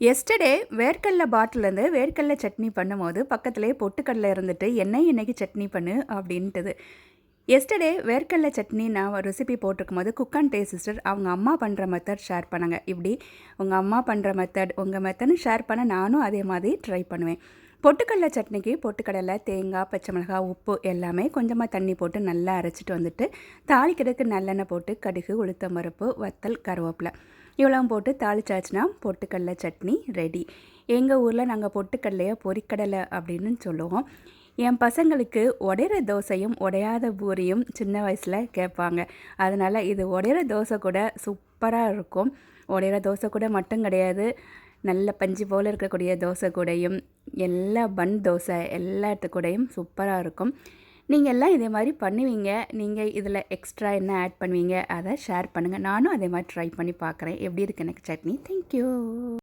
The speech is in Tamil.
எஸ்டர்டே வேர்க்கடல பாட்டிலேருந்து வேர்க்கடல சட்னி பண்ணும்போது பக்கத்துலேயே பொட்டுக்கடலை இருந்துட்டு என்னை இன்றைக்கி சட்னி பண்ணு அப்படின்ட்டுது. எஸ்டர்டே வேர்க்கடல சட்னி நான் ஒரு ரெசிபி போட்டிருக்கும் போது குக் அண்ட் டேஸ்ட் சிஸ்டர் அவங்க அம்மா பண்ணுற மெத்தட் ஷேர் பண்ணாங்க. இப்படி உங்கள் அம்மா பண்ணுற மெத்தட் உங்கள் மெத்தட்னு ஷேர் பண்ண நானும் அதே மாதிரி ட்ரை பண்ணுவேன். பொட்டுக்கடலை சட்னிக்கு பொட்டுக்கடலை, தேங்காய், பச்சை மிளகாய், உப்பு எல்லாமே கொஞ்சமாக தண்ணி போட்டு நல்லா அரைச்சிட்டு வந்துட்டு தாளிக்கிறதுக்கு நல்லெண்ணெய் போட்டு கடுகு, உளுத்தம் பருப்பு, வத்தல், கருவேப்பிலை இவ்வளோ போட்டு தாளிச்சாச்சுன்னா பொட்டுக்கடலை சட்னி ரெடி. எங்கள் ஊரில் நாங்கள் பொட்டுக்கடலையை பொரிக்கடலை அப்படின்னு சொல்லுவோம். என் பசங்களுக்கு உடையிற தோசையும் உடையாத பூரியும் சின்ன வயசில் கேட்பாங்க. அதனால் இது உடையிற தோசை கூட சூப்பராக இருக்கும். உடையிற தோசை கூட மட்டும் கிடையாது, நல்ல பஞ்சு போல் இருக்கக்கூடிய தோசை கூடையும் எல்லா பன் தோசை எல்லாத்து கூடையும் சூப்பராக இருக்கும். நீங்கள் எல்லாம் இதே மாதிரி பண்ணுவீங்க. நீங்கள் இதில் எக்ஸ்ட்ரா என்ன ஆட் பண்ணுவீங்க அதை ஷேர் பண்ணுங்கள். நானும் அதே மாதிரி ட்ரை பண்ணி பார்க்குறேன் எப்படி இருக்குது எனக்கு சட்னி. தேங்க்யூ.